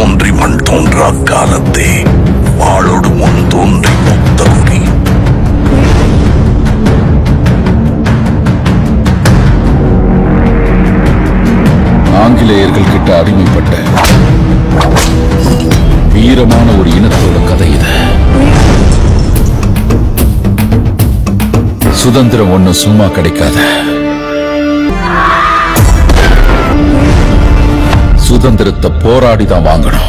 தோன்றி மண் தோன்றா காலத்தே வாளோடு முன் தோன்றி முத்தகுடி. ஆங்கிலேயர்கள் கிட்ட அடிமைப்பட்ட வீரமான ஒரு இனத்தோட கதை இது. சுதந்திரம் ஒண்ணு சும்மா கிடைக்காத. சுதந்திரத்தை போராடிதான் வாங்கணும்.